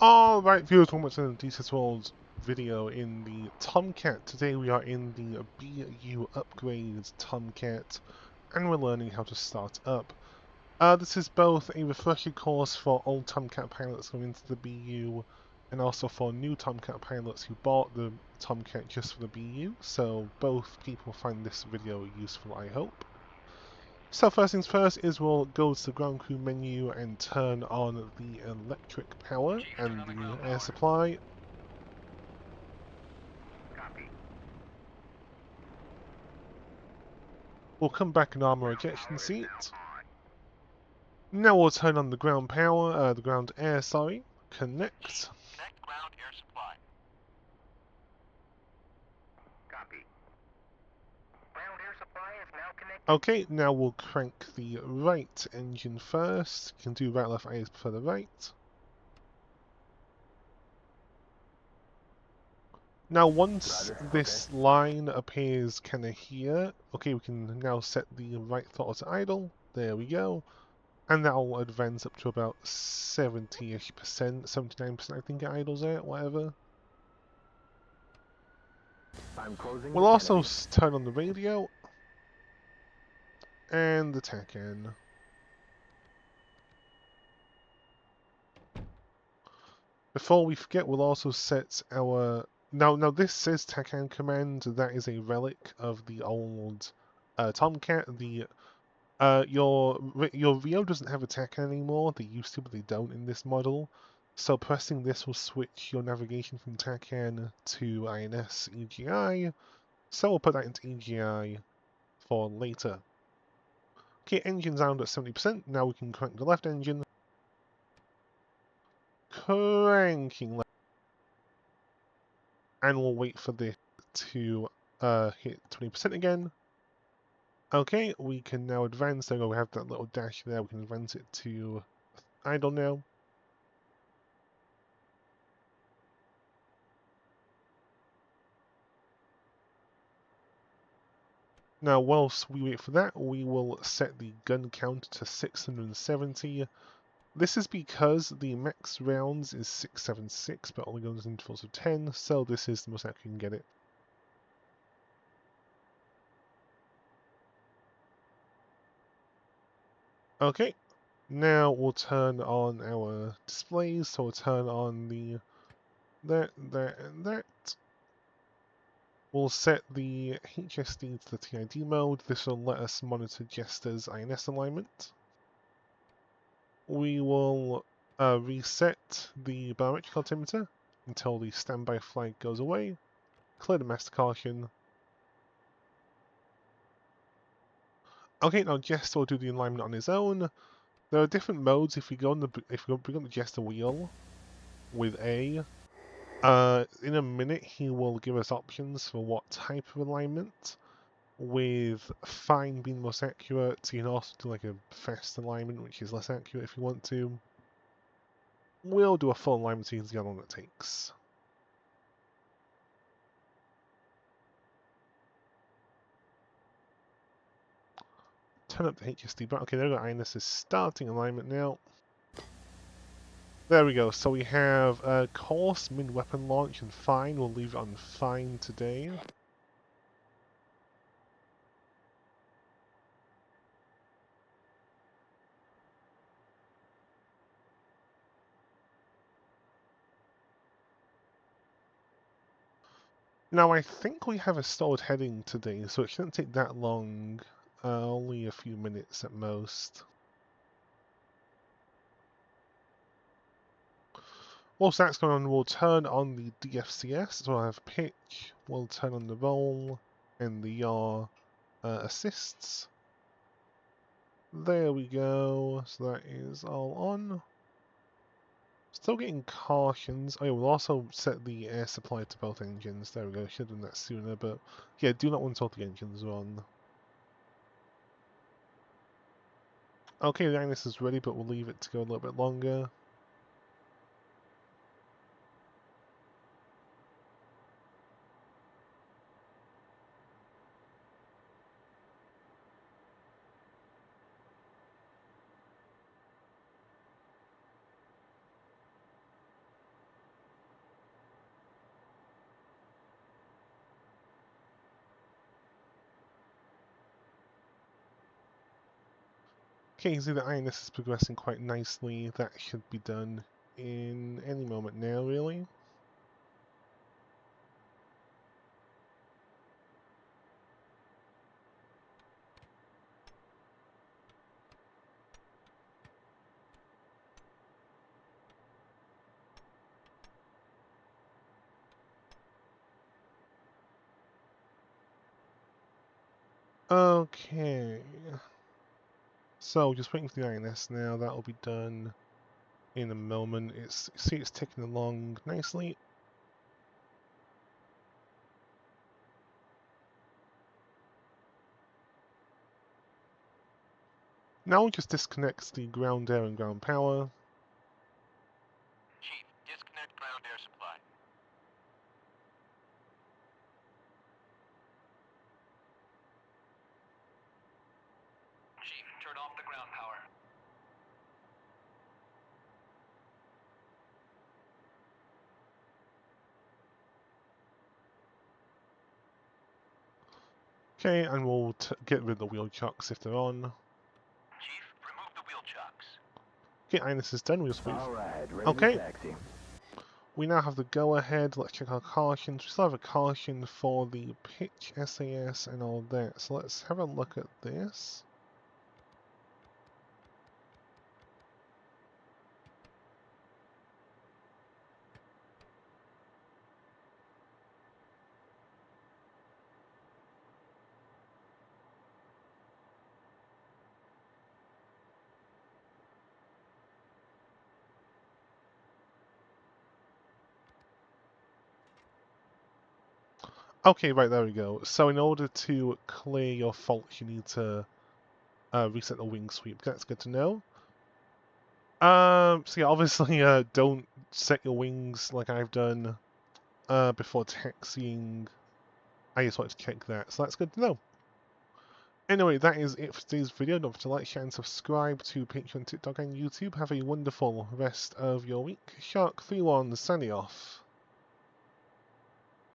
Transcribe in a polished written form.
Alright viewers, welcome to the DCS World video in the Tomcat. Today we are in the BU Upgrades Tomcat and we're learning how to start up. This is both a refresher course for old Tomcat pilots going into the BU and also for new Tomcat pilots who bought the Tomcat just for the BU, so both people find this video useful, I hope. So first things first is we'll go to the ground crew menu and turn on the electric power and the air supply. We'll come back and armor ejection seat. Now we'll turn on the ground power, the ground air, sorry. Connect. Connect ground air supply. Copy. Ground air supply is now connected. Okay, now we'll crank the right engine first. You can do right, left, I prefer the right. Now once this line appears kinda here, okay, we can now set the right throttle to idle. There we go. And that'll advance up to about 70-ish%, 79% I think it idles at, whatever. We'll also turn on the radio and the TACAN. Before we forget, we'll also set our... Now this says TACAN command, that is a relic of the old Tomcat. Your Rio doesn't have a TACAN anymore. They used to, but they don't in this model. So pressing this will switch your navigation from TACAN to INS EGI. So we'll put that into EGI for later. Okay, engine's down at 70%. Now we can crank the left engine. Cranking left. And we'll wait for this to hit 20% again. Okay, we can now advance. There we go, we have that little dash there. We can advance it to idle now. Now, whilst we wait for that, we will set the gun count to 670. This is because the max rounds is 676, but only goes in intervals of 10, so this is the most accurate you can get it. Okay, now we'll turn on our displays, so we'll turn on the that, and that. We'll set the HSD to the TID mode. This will let us monitor Jester's INS alignment. We will reset the barometric altimeter until the standby flag goes away. Clear the master caution. Okay, now Jester will do the alignment on his own. There are different modes. If we go on the Jester wheel with A, in a minute he will give us options for what type of alignment. With fine being most accurate, so you can also do like a fast alignment, which is less accurate if you want to. We'll do a full alignment so you can see how long it takes. Turn up the HSD button. Okay, there we go. INS is starting alignment now. There we go. So we have course, mid-weapon launch, and fine. We'll leave it on fine today. Now I think we have a stalled heading today, so it shouldn't take that long. Only a few minutes at most. Whilst that's going on, we'll turn on the DFCS, so we'll have pitch, we'll turn on the roll, and the yaw assists. There we go, so that is all on. Still getting cautions. Oh yeah, we'll also set the air supply to both engines. There we go, should have done that sooner, but yeah, do not want all the engines on. Okay, the Agnes is ready, but we'll leave it to go a little bit longer. Okay, you see the INS is progressing quite nicely. That should be done in any moment now, really. Okay. So, just waiting for the INS now. That will be done in a moment. See, it's ticking along nicely. Now we just disconnect the ground air and ground power. Chief, disconnect ground air supply. Chief, turn off the ground power. Okay, and we'll get rid of the wheel chocks if they're on. Chief, remove the wheel chocks. Okay, INS is done. We just wait. Alright, ready Okay. to taxi. We now have the go-ahead. Let's check our cautions. We still have a caution for the pitch SAS and all that. So let's have a look at this. Okay, right, there we go. So in order to clear your faults, you need to reset the wing sweep. That's good to know. So yeah, obviously, don't set your wings like I've done before taxiing. I just wanted to check that, so that's good to know. Anyway, that is it for today's video. Don't forget to like, share, and subscribe to Patreon, TikTok, and YouTube. Have a wonderful rest of your week. Shark31 signing off.